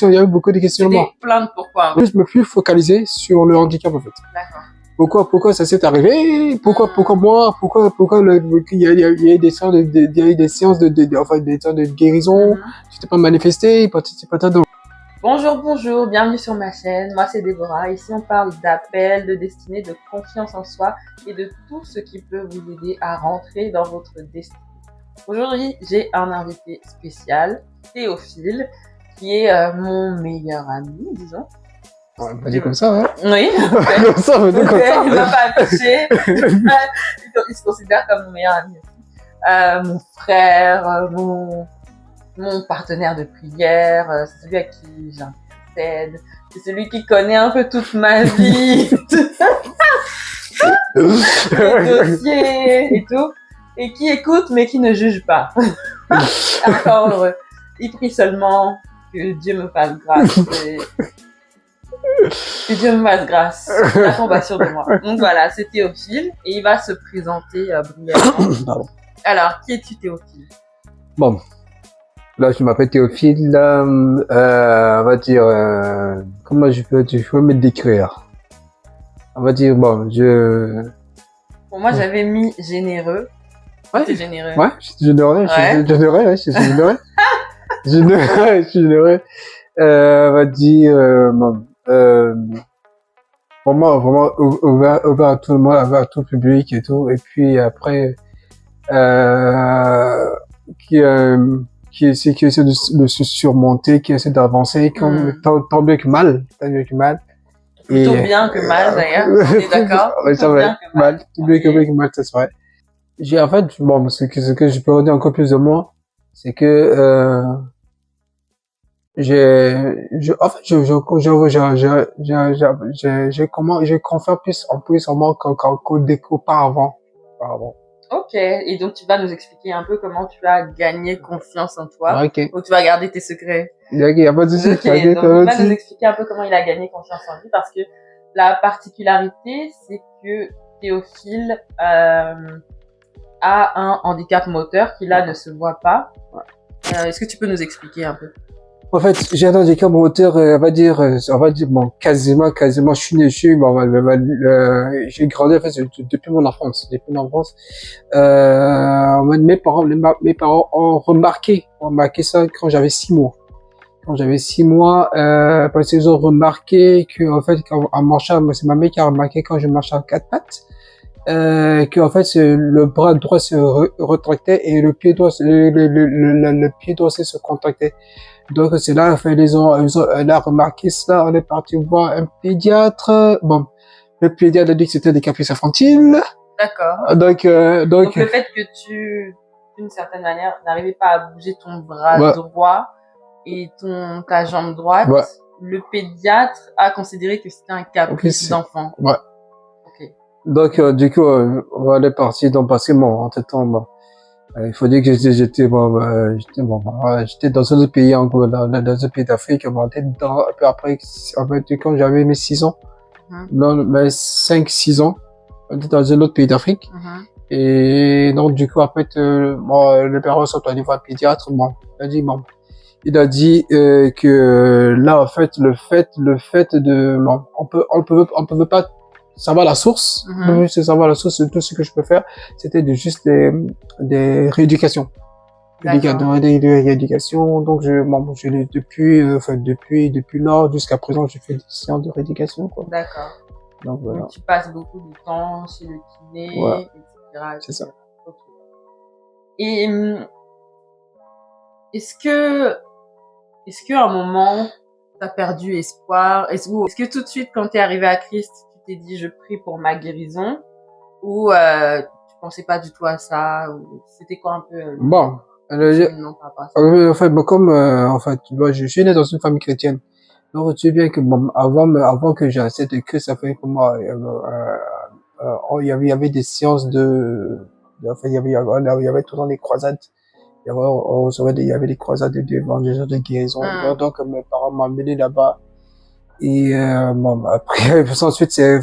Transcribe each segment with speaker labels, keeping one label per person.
Speaker 1: Il y a eu beaucoup de questionnements.
Speaker 2: Plein de pourquoi.
Speaker 1: Je me suis focalisé sur le handicap en fait.
Speaker 2: D'accord.
Speaker 1: Pourquoi ça s'est arrivé? Pourquoi moi? Pourquoi il y a eu des séances de guérison? Tu t'es pas manifesté, patata.
Speaker 2: Bonjour, bienvenue sur ma chaîne. Moi c'est Déborah. Ici on parle d'appel, de destinée, de confiance en soi et de tout ce qui peut vous aider à rentrer dans votre destinée. Aujourd'hui, j'ai un invité spécial, Théophile, qui est mon meilleur ami, disons.
Speaker 1: Ouais, pas dit comme ça, hein?
Speaker 2: Oui.
Speaker 1: Comme ça, mais comme ça.
Speaker 2: Il m'a pas affiché. Il se considère comme mon meilleur ami. Mon frère, mon partenaire de prière, c'est celui à qui j'intercède, c'est celui qui connaît un peu toute ma vie, les dossiers et tout, et qui écoute mais qui ne juge pas. Encore heureux. Il prie seulement que Dieu me fasse grâce. Que Dieu me fasse grâce. La compassion de moi. Donc voilà, c'est Théophile et il va se présenter brièvement. Alors, qui es-tu, Théophile?
Speaker 1: Bon. Là, je m'appelle Théophile, on va dire, comment je peux me décrire? On va dire, bon,
Speaker 2: Pour moi, j'avais mis généreux.
Speaker 1: Ouais.
Speaker 2: T'es généreux.
Speaker 1: Ouais, je suis généreux, je suis généreux. On va dire, vraiment ouvert à tout le monde, ouvert à tout le public et tout. Et puis après, qui essaie de se surmonter, qui essaie d'avancer, tant bien que mal.
Speaker 2: Plutôt bien que mal, d'ailleurs. On est d'accord?
Speaker 1: Ouais, ça va. Tout bien que mal, ça se fait. En fait, bon, ce que je peux dire encore plus de moi, c'est que, je confie plus en moi qu'auparavant.
Speaker 2: Ok, et donc tu vas nous expliquer un peu comment tu as gagné confiance en toi.
Speaker 1: Ok.
Speaker 2: Ou tu vas garder tes secrets.
Speaker 1: Il y a pas de souci.
Speaker 2: Ok, donc il va nous expliquer un peu comment il a gagné confiance en lui, parce que la particularité, c'est que Théophile a un handicap moteur qui là ne se voit pas. Est-ce que tu peux nous expliquer un peu?
Speaker 1: En fait, j'ai un handicap moteur, on va dire, bon, quasiment, je suis né dessus, bon, j'ai grandi, en fait, depuis mon enfance, mes parents ont remarqué ça quand j'avais 6 mois. Parce qu'ils ont remarqué que, en fait, en marchant, c'est ma mère qui a remarqué quand je marchais en 4 pattes, que, en fait, le bras droit se retractait et le pied droit se contractait. Donc c'est là, enfin, elle a remarqué cela, on est parti voir un pédiatre. Bon, le pédiatre a dit que c'était des caprices infantiles.
Speaker 2: D'accord.
Speaker 1: Donc
Speaker 2: le fait que tu, d'une certaine manière, n'arrivais pas à bouger ton bras droit et ta jambe droite, le pédiatre a considéré que c'était un caprice d'enfant.
Speaker 1: Ouais.
Speaker 2: Ok.
Speaker 1: Donc du coup, on est parti dans parce que bon, en tout temps, bon. Il faut dire que j'étais dans un autre pays, dans un pays d'Afrique, un peu après, en fait, quand j'avais mes 6 ans, mes 5-6 ans, on était dans un autre pays d'Afrique. Et donc, du coup, après, les parents sont allés voir le pédiatre, il a dit que là, en fait, le fait de, bon, on peut pas savoir la source, savoir la source de tout ce que je peux faire, c'était des rééducations. Des rééducations, donc depuis lors jusqu'à présent, je fais des séances de rééducation, quoi.
Speaker 2: D'accord.
Speaker 1: Donc voilà.
Speaker 2: Donc, tu passes beaucoup de temps chez le kiné, etc.
Speaker 1: C'est ça.
Speaker 2: Okay. Et est-ce que à un moment, t'as perdu espoir? Est-ce que tout de suite, quand t'es arrivé à Christ, tu t'es dit je prie pour ma guérison, ou tu pensais pas du tout à ça, ou c'était quoi un peu
Speaker 1: bon,
Speaker 2: non,
Speaker 1: en fait, moi, je suis né dans une famille chrétienne. Donc tu sais bien que bon, avant que j'accepte le Christ, ça fait pour moi, il y avait des séances enfin, il y avait tout le temps des croisades. Il y avait des croisades d'évangélisation, de guérison. Donc mes parents m'ont amené là-bas. Et bon, après, ensuite, c'est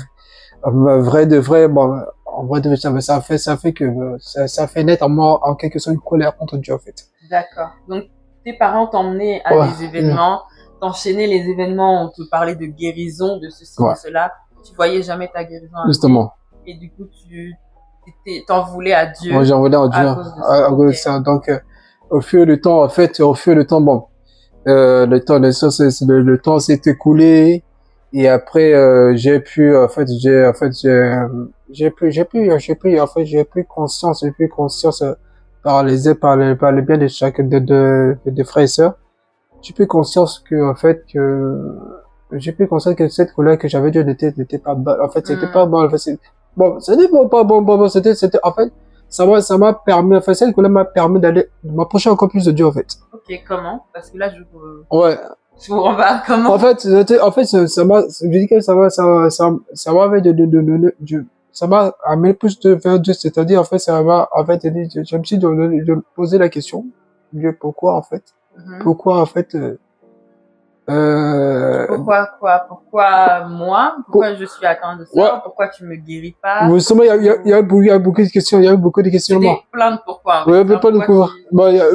Speaker 1: vrai de vrai, bon, en vrai, ça fait que ça fait naître en moi en quelque sorte une colère contre Dieu en fait.
Speaker 2: D'accord. Donc tes parents t'emmenaient à
Speaker 1: Ouais.
Speaker 2: des événements, t'enchaînaient les événements, on te parlait de guérison, de ceci,
Speaker 1: Ouais.
Speaker 2: de cela. Tu voyais jamais ta guérison arriver.
Speaker 1: Justement.
Speaker 2: Et du coup, t'en voulais à Dieu.
Speaker 1: Moi, j'en voulais en Dieu
Speaker 2: à cause de ça.
Speaker 1: à cause de ça. Donc, au fur du temps, en fait, bon, le temps s'est écoulé et après, j'ai pris conscience, par les biens de chacun de frères et sœurs. J'ai pris conscience j'ai pris conscience que cette colère que j'avais Dieu n'était pas bonne. En fait, c'était pas bon. En fait, c'était pas bon, c'était, en fait, ça m'a permis, en fait, cette colère m'a permis de m'approcher encore plus de Dieu, en fait.
Speaker 2: Ok, comment? Parce que là,
Speaker 1: Ouais.
Speaker 2: Je vous remets comment?
Speaker 1: En fait, ça m'a, je dis que ça m'a amené plus vers Dieu, c'est-à-dire, en fait, je me suis posé la question, Dieu, pourquoi, en fait? Pourquoi, en fait,
Speaker 2: pourquoi quoi? Pourquoi moi? Pourquoi je suis atteint de ça?
Speaker 1: Ouais.
Speaker 2: Pourquoi tu me guéris pas?
Speaker 1: Justement, il y a beaucoup de questions, il y a eu beaucoup de questionnements.
Speaker 2: C'était plein de pourquoi.
Speaker 1: Ouais, plein de pourquoi. Bah, il y a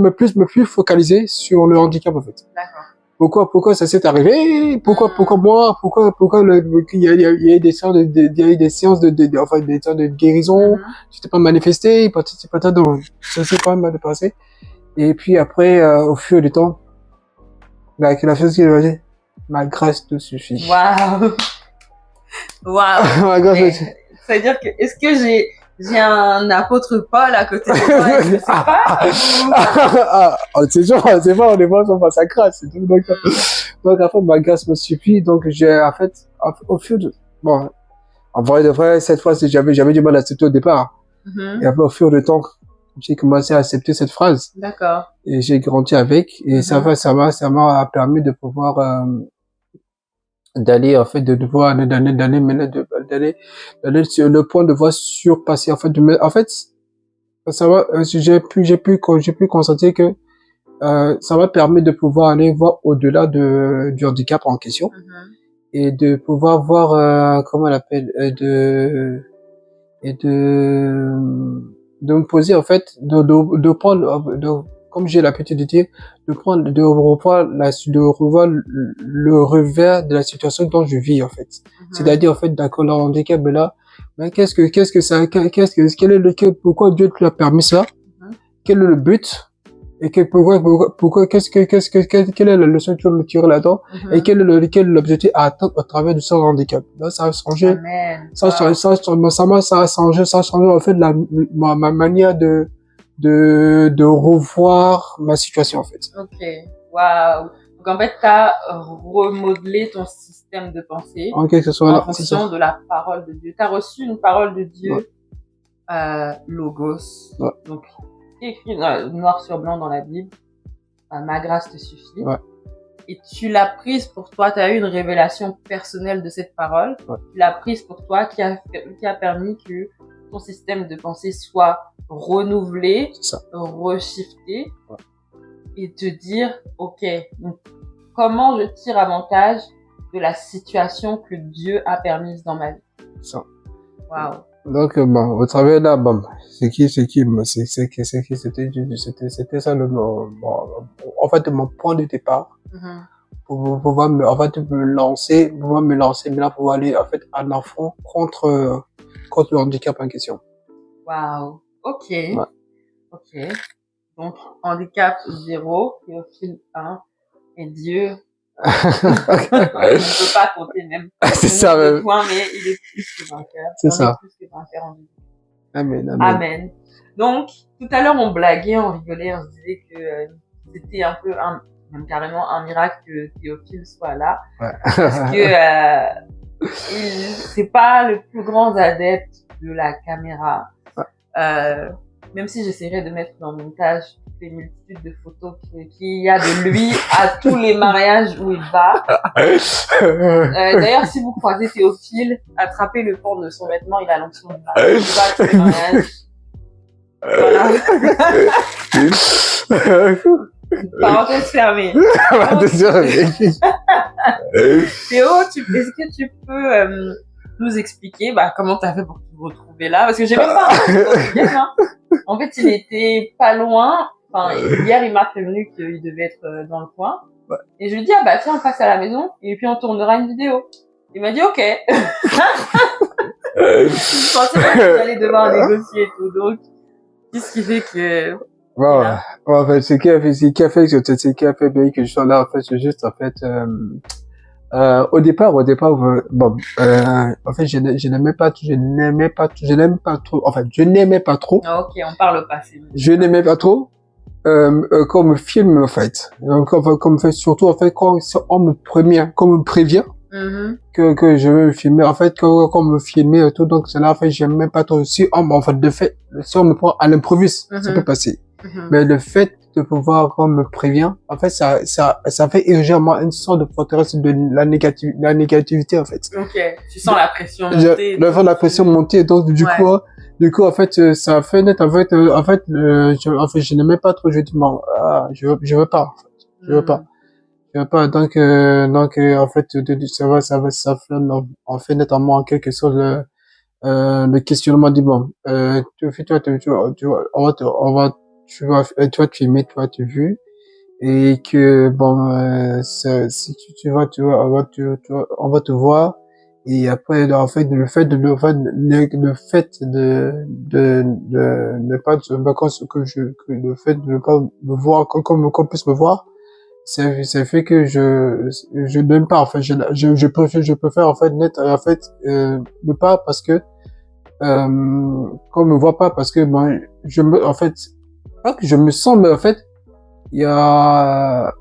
Speaker 1: mais plus focalisé sur le handicap, en fait.
Speaker 2: D'accord.
Speaker 1: Pourquoi ça s'est arrivé? Pourquoi moi? Pourquoi il y a eu des séances des séances enfin, des séances de guérison. Tu t'es pas manifesté, peut-être, donc, ça s'est pas mal passé. Et puis après, au fur du temps, la chose qui va dire, ma grâce te suffit.
Speaker 2: Waouh! Waouh!
Speaker 1: Ma grâce te suffit.
Speaker 2: C'est-à-dire que, est-ce que j'ai un apôtre Paul à côté de moi, je sais pas.
Speaker 1: C'est sûr, on est pas sur sa grâce, c'est tout. Donc, en fait, ma grâce me suffit, donc en fait, au fur de, bon, en vrai de vrai, cette fois, j'avais du mal à accepter au départ. Et après, au fur du temps, j'ai commencé à accepter cette phrase.
Speaker 2: D'accord.
Speaker 1: Et j'ai grandi avec, et ça m'a permis de pouvoir, d'aller en fait d'aller sur le point de voir surpasser en fait ça va j'ai pu constater que ça m'a permis de pouvoir aller voir au-delà du handicap en question et de pouvoir voir comment on appelle de me poser en fait de prendre comme j'ai l'habitude de dire, de revoir le revers de la situation dont je vis, en fait. C'est-à-dire, en fait, d'accord, le handicap est là, mais pourquoi Dieu te l'a permis ça? Quel est le but? Et quelle est la leçon que tu veux me tirer là-dedans? Et quel est l'objectif à atteindre à travers de ce handicap? Là, ça a changé. Ça a changé, en fait, ma manière de revoir ma situation, en fait.
Speaker 2: Ok, waouh. Donc, en fait, t'as remodelé ton système de pensée en fonction de la parole de Dieu. T'as reçu une parole de Dieu, Logos. Donc, écrit noir sur blanc dans la Bible. Ma grâce te suffit. Et tu l'as prise pour toi, tu as eu une révélation personnelle de cette parole. Tu l'as prise pour toi qui a permis que ton système de pensée soit renouvelé, reshifté, et te dire, ok, donc, comment je tire avantage de la situation que Dieu a permise dans ma vie. Waouh.
Speaker 1: Donc, au travers là, c'était ça en fait, mon point de départ. Pour pouvoir me lancer maintenant, pour aller, en fait, en affront contre le handicap en question.
Speaker 2: Waouh. Ok. Ok. Donc, handicap 0, Théophile 1, et Dieu. On ne peut pas compter même.
Speaker 1: C'est ça, même.
Speaker 2: Point, mais il est plus que vainqueur.
Speaker 1: C'est ça.
Speaker 2: Plus que vainqueur en Dieu.
Speaker 1: Amen.
Speaker 2: Donc, tout à l'heure, on blaguait, on rigolait, on se disait que c'était un peu même carrément un miracle que Théophile soit là. Parce que c'est pas le plus grand adepte de la caméra. Même si j'essaierais de mettre dans le montage toutes les multitudes de photos qu'il y a de lui à tous les mariages où il va. D'ailleurs, si vous croisez Théophile, attrapez le port de son vêtement, il a l'onction du mariage. Il va à tous les mariages. Voilà. Parenthèse fermée. Théo, est-ce que tu peux nous expliquer comment tu as fait pour te retrouver là. Parce que j'ai même pas hein. En fait, il était pas loin. Enfin, hier, il m'a prévenu qu'il devait être dans le coin. Et je lui dis, tiens, on passe à la maison et puis on tournera une vidéo. Il m'a dit, ok. Je pensais pas qu'il allait devoir négocier et tout. Donc, qu'est-ce qui fait que...
Speaker 1: Bon, en fait, ce qui a fait bien que je sois là, en fait, c'est juste, en fait, au départ, en fait, je n'aimais pas trop.
Speaker 2: Ah, ok, on parle au passé.
Speaker 1: Je n'aimais pas trop, comme film, en fait. Donc, comme fait, surtout, en fait, quand on me prévient, que je veux me filmer, en fait, quand on me filmait et tout, donc, c'est là, en fait, j'aimais pas trop. Si on me prend à l'improviste, ça peut passer. Mais le fait de pouvoir, qu'on me prévient, en fait, ça fait émerger en moi une sorte de forteresse de la négativité, en fait.
Speaker 2: Ok, tu sens la pression monter.
Speaker 1: La pression monter, donc, du coup, en fait, ça a fait net, je n'aimais pas trop, je dis, bon, je veux pas, en fait. Je veux pas. Donc, en fait, ça fait notamment en quelque sorte le questionnement du bon. Tu vas te filmer, tu vas te vu, et que bon, si tu vas, on va te voir, et après, en fait, le fait de ne pas me voir, qu'on puisse me voir, ça fait que je n'aime pas, en fait, je préfère, en fait, ne pas, parce que, qu'on me voit pas, parce que, bon, en fait, pas que je me sens, mais en fait, il y a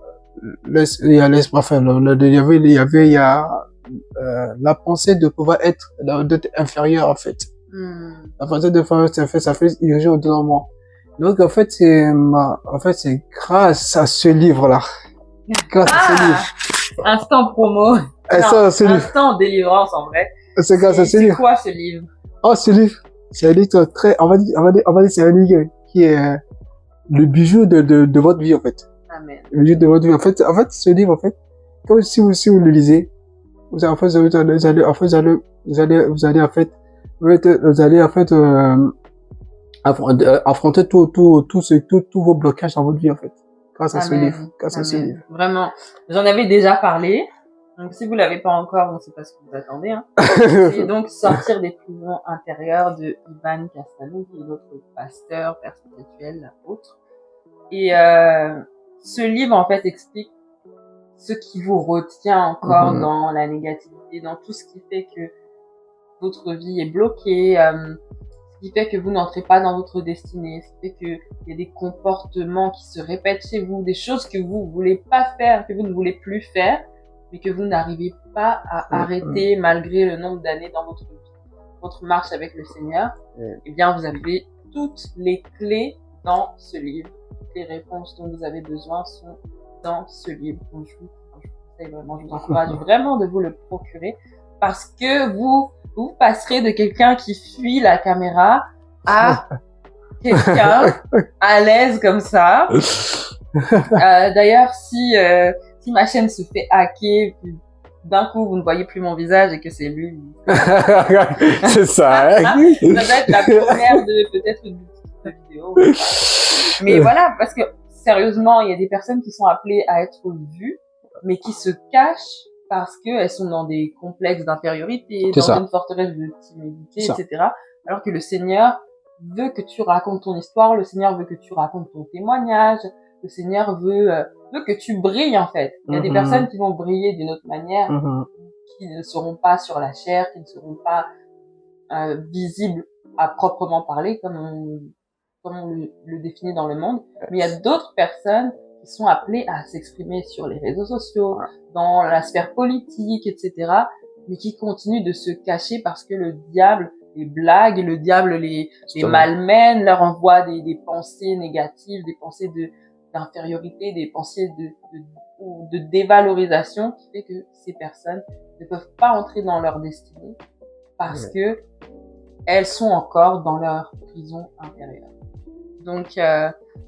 Speaker 1: la pensée de pouvoir d'être inférieur, en fait. La pensée de pouvoir ça fait irriter au-dedans de moi. Donc, en fait, c'est grâce à ce livre-là. Grâce à ce livre.
Speaker 2: Instant promo. Instant délivrance, en vrai.
Speaker 1: C'est grâce à ce livre.
Speaker 2: C'est quoi ce livre?
Speaker 1: Oh, ce livre. C'est un livre on va dire, c'est un livre qui est, le bijou de votre vie, en fait.
Speaker 2: Amen.
Speaker 1: Le bijou de votre vie. En fait, ce livre, en fait, comme si vous le lisez, vous allez affronter tous vos blocages dans votre vie, en fait. Grâce à ce livre. Grâce à ce livre.
Speaker 2: Vraiment. J'en avais déjà parlé. Donc, si vous l'avez pas encore, on sait pas ce que vous attendez, hein. Et donc, Sortir des prisons intérieures de Ivan Kastanu, qui est notre pasteur, père spirituel, l'apôtre. Et, ce livre, en fait, explique ce qui vous retient encore dans la négativité, dans tout ce qui fait que votre vie est bloquée, ce qui fait que vous n'entrez pas dans votre destinée, ce qui fait qu'il y a des comportements qui se répètent chez vous, des choses que vous voulez pas faire, que vous ne voulez plus faire, mais que vous n'arrivez pas à arrêter malgré le nombre d'années dans votre vie, votre marche avec le Seigneur. Eh bien, vous avez toutes les clés dans ce livre. Toutes les réponses dont vous avez besoin sont dans ce livre. Donc, je vous encourage vraiment de vous le procurer, parce que vous passerez de quelqu'un qui fuit la caméra à quelqu'un à l'aise comme ça. D'ailleurs, si ma chaîne se fait hacker, d'un coup vous ne voyez plus mon visage et que c'est lui.
Speaker 1: C'est ça, hein?
Speaker 2: Ça doit être la première de peut-être une petite vidéo. Mais voilà, parce que sérieusement, il y a des personnes qui sont appelées à être vues, mais qui se cachent parce qu'elles sont dans des complexes d'infériorité, dans une forteresse de timidité, etc. Alors que le Seigneur veut que tu racontes ton histoire, le Seigneur veut que tu racontes ton témoignage, le Seigneur veut que tu brilles, en fait. Il y a des personnes qui vont briller d'une autre manière, qui ne seront pas sur la chair, qui ne seront pas visibles à proprement parler, comme on le définit dans le monde. Mais il y a d'autres personnes qui sont appelées à s'exprimer sur les réseaux sociaux, dans la sphère politique, etc., mais qui continuent de se cacher parce que le diable les blague, le diable les malmène, leur envoie des pensées négatives, des pensées d'infériorité, des pensées de dévalorisation, qui fait que ces personnes ne peuvent pas entrer dans leur destinée parce que elles sont encore dans leur prison intérieure. Donc,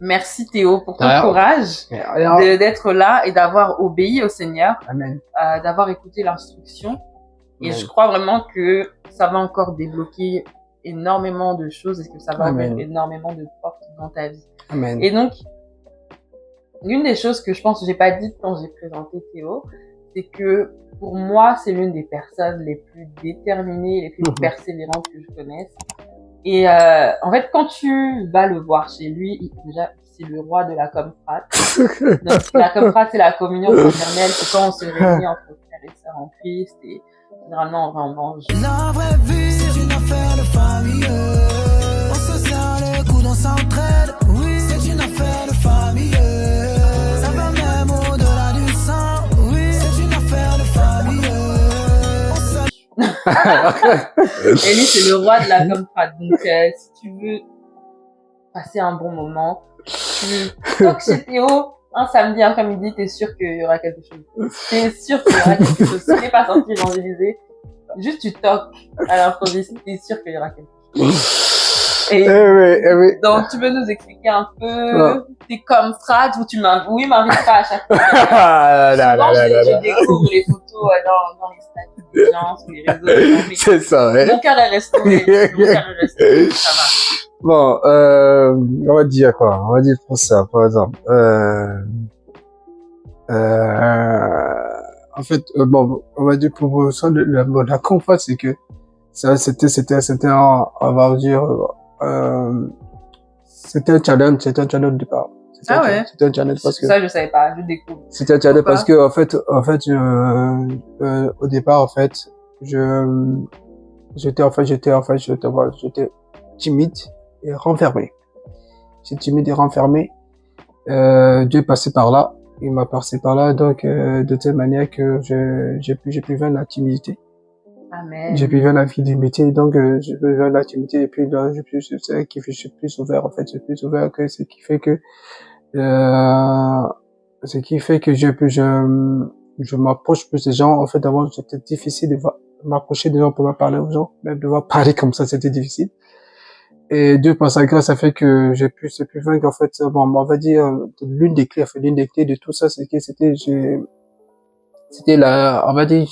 Speaker 2: merci Théo pour ton courage d'être là et d'avoir obéi au Seigneur.
Speaker 1: Amen.
Speaker 2: D'avoir écouté l'instruction. Et je crois vraiment que ça va encore débloquer énormément de choses et que ça va
Speaker 1: Amen.
Speaker 2: ouvrir énormément de portes dans ta vie.
Speaker 1: Amen.
Speaker 2: Et donc, l'une des choses que je pense que j'ai pas dites quand j'ai présenté Théo, c'est que pour moi, c'est l'une des personnes les plus déterminées, les plus persévérantes que je connaisse. Et en fait, quand tu vas le voir chez lui, déjà, c'est le roi de la comfrat. Donc, la comfrat, c'est la communion fraternelle, c'est quand on se réunit entre frères et sœurs en Christ, et généralement, on mange.
Speaker 3: La vraie vie, c'est une affaire de famille. On se serre les coudes, on s'entraide. Oui, c'est une affaire de famille. Ça va même au-delà du sang. Oui, c'est une affaire de famille.
Speaker 2: Et lui, c'est le roi de la comfrat. Donc, si tu veux passer un bon moment, tu toques chez Théo un samedi après-midi, t'es sûr qu'il y aura quelque chose. T'es sûr qu'il y aura quelque chose. Si t'es pas sorti évangéliser, juste tu toques à l'improviste, t'es sûr qu'il y aura quelque chose. Et
Speaker 1: oui.
Speaker 2: donc, tu peux nous expliquer un peu tes comfrats où tu m'invites. Oui, m'invite pas à chaque fois. Souvent, je découvre les photos dans les statuts des gens, sur les réseaux.
Speaker 1: C'est ça, ouais.
Speaker 2: Mon cœur est resté, ça va.
Speaker 1: Bon, on va dire quoi? On va dire pour ça, par exemple. En fait, bon, on va dire pour ça, la comfort, c'est que ça, c'était, on va dire, c'était un challenge au départ.
Speaker 2: Ah ouais?
Speaker 1: C'était un challenge parce que.
Speaker 2: Ça, je savais pas, je découvre.
Speaker 1: C'était un challenge
Speaker 2: Pourquoi?
Speaker 1: parce que, en fait, au départ, en fait, j'étais timide et renfermé. J'étais timide et renfermé. Dieu est passé par là. Il m'a passé par là, donc, de telle manière que j'ai pu vaincre la timidité.
Speaker 2: Amen.
Speaker 1: J'ai pu vaincre la timidité, donc, j'ai pu vaincre la timidité, et puis là, je suis plus ouvert, en fait, je suis plus ouvert que ce qui fait que, je m'approche plus des gens. En fait, avant, c'était difficile de m'approcher des gens pour parler aux gens. Même devoir parler comme ça, c'était difficile. Et Dieu, par sa grâce, a fait que j'ai pu vaincre, en fait, bon, on va dire, l'une des clés de tout ça, c'est que c'était on va dire,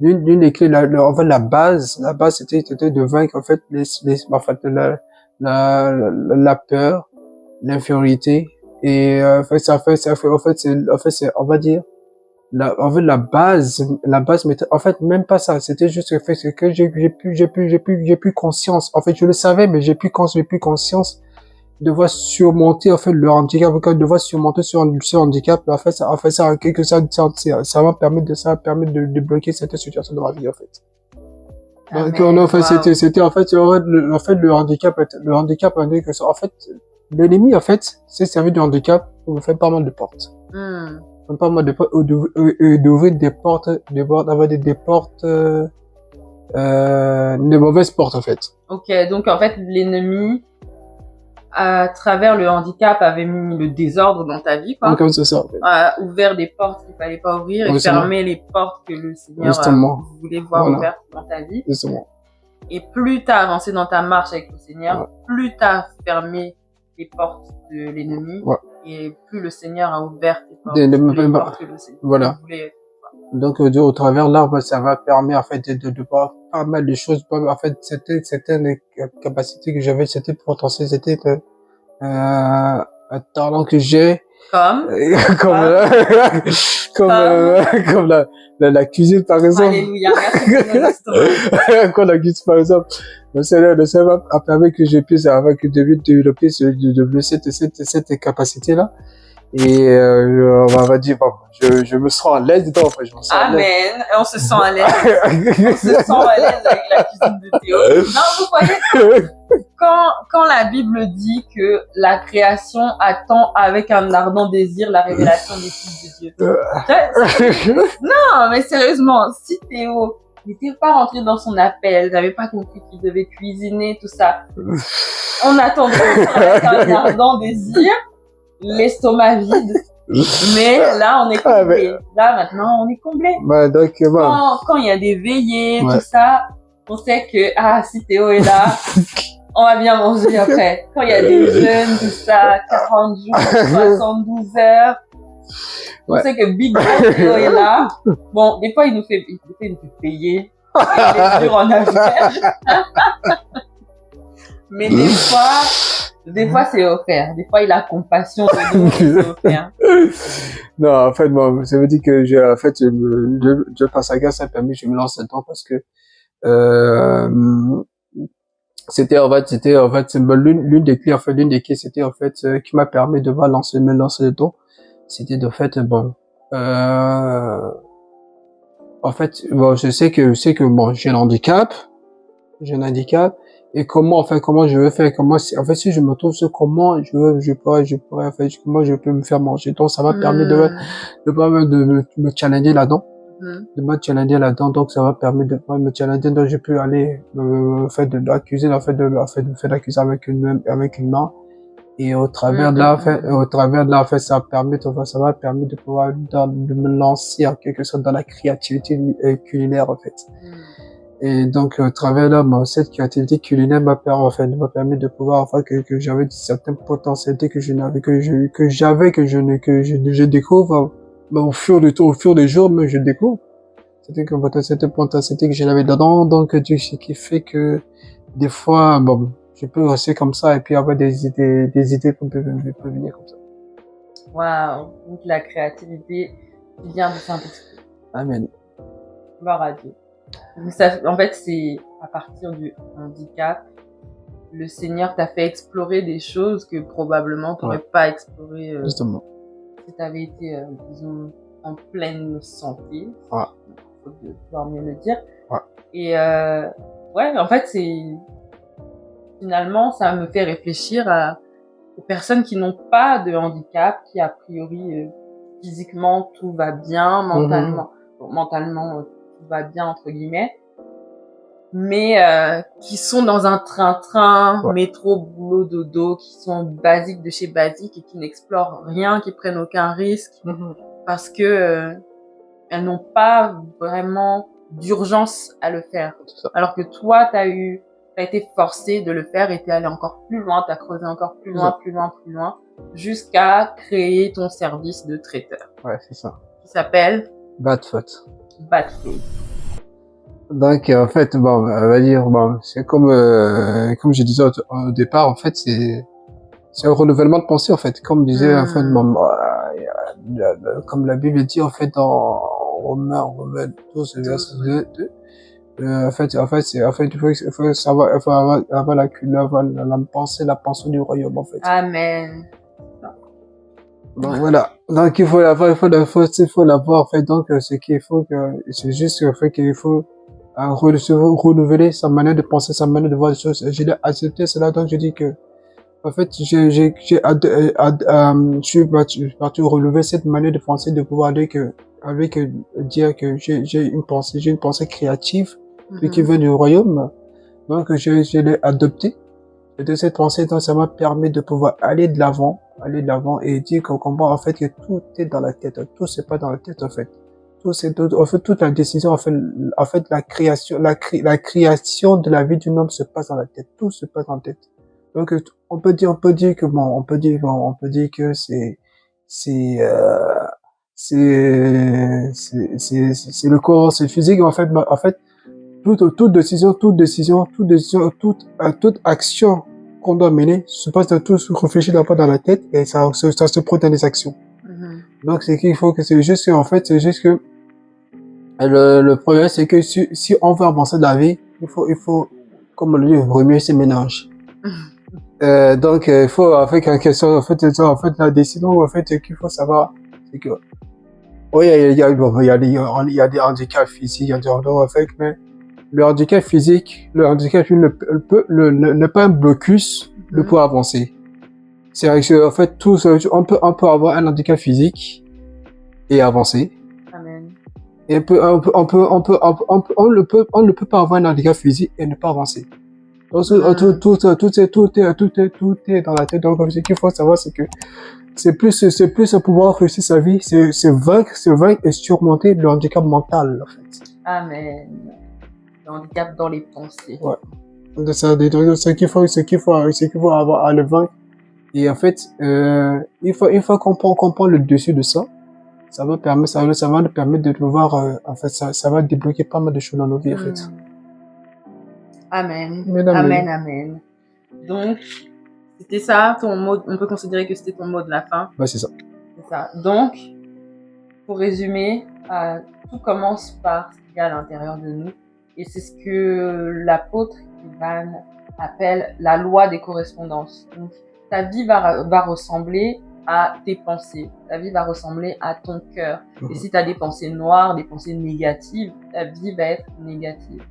Speaker 1: l'une des clés, en fait, la base, c'était de vaincre, en fait, en fait, la peur, l'infériorité, et, en fait, c'est, on va dire, la base, mais en fait, même pas ça, c'était juste le fait que j'ai pu conscience, en fait, je le savais, mais j'ai pu conscience de devoir surmonter, en fait, le handicap, devoir surmonter ce handicap, en fait, ça, en quelque sorte, ça m'a permis de débloquer cette situation dans ma vie, en fait. Donc, en fait, c'était, en fait, le handicap, en fait, l'ennemi, en fait, s'est servi du handicap pour me faire pas mal de portes. Pas mal de portes, d'ouvrir des portes, des mauvaises portes, en fait.
Speaker 2: Ok, donc en fait, l'ennemi, à travers le handicap, avait mis le désordre dans ta vie, quoi.
Speaker 1: Comme c'est ça, en fait.
Speaker 2: A ouvert des portes qu'il fallait pas ouvrir et fermé les portes que le Seigneur voulait voir ouvertes dans ta vie.
Speaker 1: Justement.
Speaker 2: Et plus t'as avancé dans ta marche avec le Seigneur, plus t'as fermé les portes de l'ennemi. Et plus le Seigneur a ouvert tes portes, les portes que le Seigneur voulait. Donc,
Speaker 1: au travers là, ça va permettre, en fait, de voir pas mal de choses. En fait, c'était une capacité que j'avais, c'était potentiel, c'était, un talent que j'ai.
Speaker 2: Comme
Speaker 1: la cuisine, par exemple.
Speaker 2: Alléluia, merci pour
Speaker 1: Comme la cuisine, par exemple. Le Seigneur a permis que je puisse, développer cette capacité-là. Et, on va dire, bon, je me sens à l'aise dedans, en fait, je me sens à l'aise.
Speaker 2: Amen. On se sent à l'aise. On se sent à l'aise avec la cuisine de Théo. Non, vous voyez, quand la Bible dit que la création attend avec un ardent désir la révélation des fils de Dieu. Non, mais sérieusement, si Théo n'était pas rentré dans son appel, n'avait pas compris qu'il devait cuisiner, tout ça, on attendrait avec un ardent désir, l'estomac vide. Mais là, on est comblé. Là, maintenant, on est comblé.
Speaker 1: Donc,
Speaker 2: quand il y a des veillées, tout ça, on sait que, si Théo est là, on va bien manger après. Quand il y a des jeûnes, tout ça, 40 jours, 72 heures, on sait que Big Boss Théo est là. Bon, des fois, il nous fait payer. les durs en affaires. Mais des fois c'est offert. Des fois il a compassion de nous, c'est offert.
Speaker 1: Non, en fait, bon, ça veut dire que je passe à gaz, ça a permis, je me lance dedans parce que, c'était en fait, c'est l'une des clés, en fait, l'une des clés, c'était en fait, qui m'a permis de me lancer dedans. C'était de fait, bon, en fait, bon, je sais que, bon, j'ai un handicap, et comment je vais faire, en fait, si je me trouve sur comment je pourrais, en fait, comment je peux me faire manger. Donc, ça m'a permis de me challenger là-dedans. De me challenger là-dedans, donc ça m'a permis de me challenger, donc j'ai pu aller faire de la cuisine, en fait de faire la cuisine avec une main, et au travers de là, en fait, ça m'a permis de pouvoir de me lancer en quelque sorte dans la créativité culinaire, en fait. Et donc au travers de là, cette créativité culinaire m'a permis de pouvoir, enfin, que j'avais certaines potentialités que je découvre. Au fur des jours, mais je découvre. C'était que cette potentialité que j'avais dedans, donc ce qui fait que des fois, bon, je peux rester comme ça et puis avoir des idées peuvent venir comme ça.
Speaker 2: Waouh, donc la créativité vient de Saint-Esprit.
Speaker 1: Amen.
Speaker 2: Gloire à Dieu. Ça, en fait, c'est à partir du handicap, le Seigneur t'a fait explorer des choses que probablement tu n'aurais pas explorées.
Speaker 1: Justement.
Speaker 2: Si tu avais été, disons, en pleine santé,
Speaker 1: Ouais.
Speaker 2: faut pouvoir mieux le dire.
Speaker 1: Ouais.
Speaker 2: Et ouais, en fait, finalement, ça me fait réfléchir aux personnes qui n'ont pas de handicap, qui a priori physiquement tout va bien, mentalement tout va bien entre guillemets, mais qui sont dans un train-train, métro, boulot, dodo, qui sont basiques de chez basiques et qui n'explorent rien, qui prennent aucun risque, parce que elles n'ont pas vraiment d'urgence à le faire. Alors que toi, t'as été forcé de le faire et t'es allé encore plus loin, t'as creusé encore plus loin, plus loin, jusqu'à créer ton service de traiteur.
Speaker 1: Ouais, c'est ça.
Speaker 2: Qui s'appelle
Speaker 1: Bad Food. Donc, en fait, bon, on va dire, bon, c'est comme je disais au départ, en fait, c'est un renouvellement de pensée, en fait. Comme disait, en fait, comme la Bible dit, en fait, dans Romains 12, verset 2, en fait, il faut savoir, il faut avoir la pensée du royaume, en fait.
Speaker 2: Amen.
Speaker 1: Donc, voilà. Donc, il faut l'avoir, en fait. Donc, c'est juste le fait qu'il faut renouveler sa manière de penser, sa manière de voir les choses. J'ai accepté cela, donc je dis que, en fait, je suis parti relever cette manière de penser, de pouvoir dire que j'ai une pensée créative, qui vient du royaume. Donc, je l'ai adopté. Et de cette pensée, donc, ça m'a permis de pouvoir aller de l'avant et dire qu'on comprend, en fait, que tout est dans la tête. Tout c'est pas dans la tête, en fait. En fait, toute la décision, en fait, la création de la vie d'un homme se passe dans la tête. Tout se passe dans la tête. Donc, on peut dire que c'est le corps, c'est physique, en fait, toute action qu'on doit mener se passe tout réfléchir d'abord dans la tête et ça se produit dans les actions. Donc, c'est juste que le problème, c'est que si on veut avancer dans la vie, il faut, comme on le dit, remuer ses ménages. Donc, il faut, en fait, la décision, en fait, qu'il faut savoir, c'est que, oui, il y a des handicaps physiques, il y a des handicaps, en fait, mais le handicap physique, n'est pas un blocus de pouvoir avancer. C'est vrai que, en fait, on peut avoir un handicap physique et avancer.
Speaker 2: Amen.
Speaker 1: Et on ne peut pas avoir un handicap physique et ne pas avancer. Donc, tout est dans la tête. Donc, ce qu'il faut savoir, c'est que c'est plus pouvoir réussir sa vie, c'est vaincre et surmonter le handicap mental, en fait.
Speaker 2: Amen. Le handicap dans les pensées.
Speaker 1: Ouais. Ce qu'il faut avoir à le vaincre. Et en fait, une fois qu'on prend le dessus de ça, ça va nous permettre de pouvoir, en fait, ça va débloquer pas mal de choses dans nos vies, en fait.
Speaker 2: Amen.
Speaker 1: Amen,
Speaker 2: Amen,
Speaker 1: amen.
Speaker 2: amen. Donc, c'était ça ton mot, on peut considérer que c'était ton mot de la fin.
Speaker 1: Ouais, c'est ça.
Speaker 2: C'est ça. Donc, pour résumer, tout commence par ce qu'il y a à l'intérieur de nous. Et c'est ce que l'apôtre Ivan appelle la loi des correspondances. Donc, ta vie va ressembler à tes pensées. Ta vie va ressembler à ton cœur. Et si tu as des pensées noires, des pensées négatives, ta vie va être négative.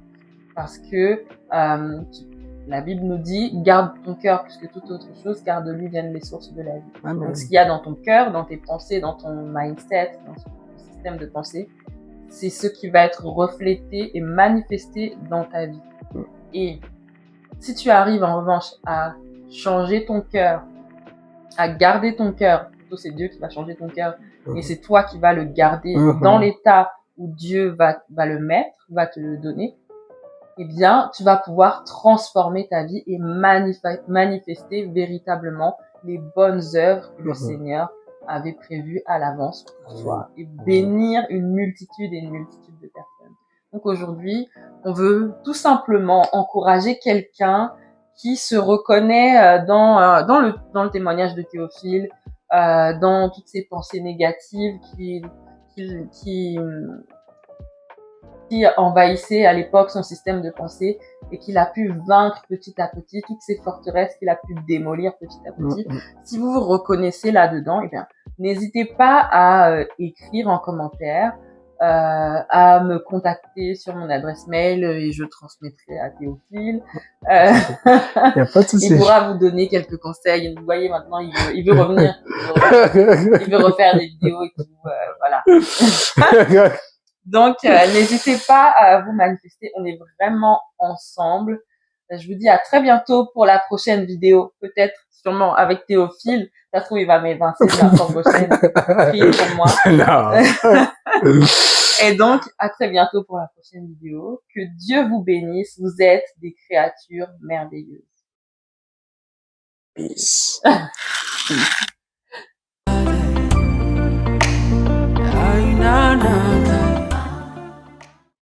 Speaker 2: Parce que la Bible nous dit, garde ton cœur plus que toute autre chose, car de lui viennent les sources de la vie.
Speaker 1: Amen.
Speaker 2: Donc, ce qu'il y a dans ton cœur, dans tes pensées, dans ton mindset, dans ton système de pensée, c'est ce qui va être reflété et manifesté dans ta vie. Et si tu arrives en revanche à changer ton cœur, à garder ton cœur, plutôt c'est Dieu qui va changer ton cœur, et c'est toi qui vas le garder dans l'état où Dieu va le mettre, va te le donner, eh bien, tu vas pouvoir transformer ta vie et manifester véritablement les bonnes œuvres que le Seigneur avait prévues à l'avance pour toi et bénir une multitude de personnes. Donc aujourd'hui, on veut tout simplement encourager quelqu'un qui se reconnaît dans le témoignage de Théophile, dans toutes ces pensées négatives qui envahissait à l'époque son système de pensée et qu'il a pu vaincre petit à petit, toutes ces forteresses qu'il a pu démolir petit à petit. Si vous vous reconnaissez là-dedans, eh bien, n'hésitez pas à écrire en commentaire, à me contacter sur mon adresse mail et je transmettrai à Théophile.
Speaker 1: Y a pas de souci.
Speaker 2: Il pourra vous donner quelques conseils. Vous voyez maintenant, il veut revenir. Il veut refaire des vidéos et tout. Voilà. Donc, n'hésitez pas à vous manifester. On est vraiment ensemble. Je vous dis à très bientôt pour la prochaine vidéo. Peut-être, sûrement, avec Théophile. Ça se trouve, il va m'évincer la prochaine. Priez pour moi.
Speaker 1: Non.
Speaker 2: Et donc, à très bientôt pour la prochaine vidéo. Que Dieu vous bénisse. Vous êtes des créatures merveilleuses.
Speaker 1: Peace.
Speaker 2: Peace.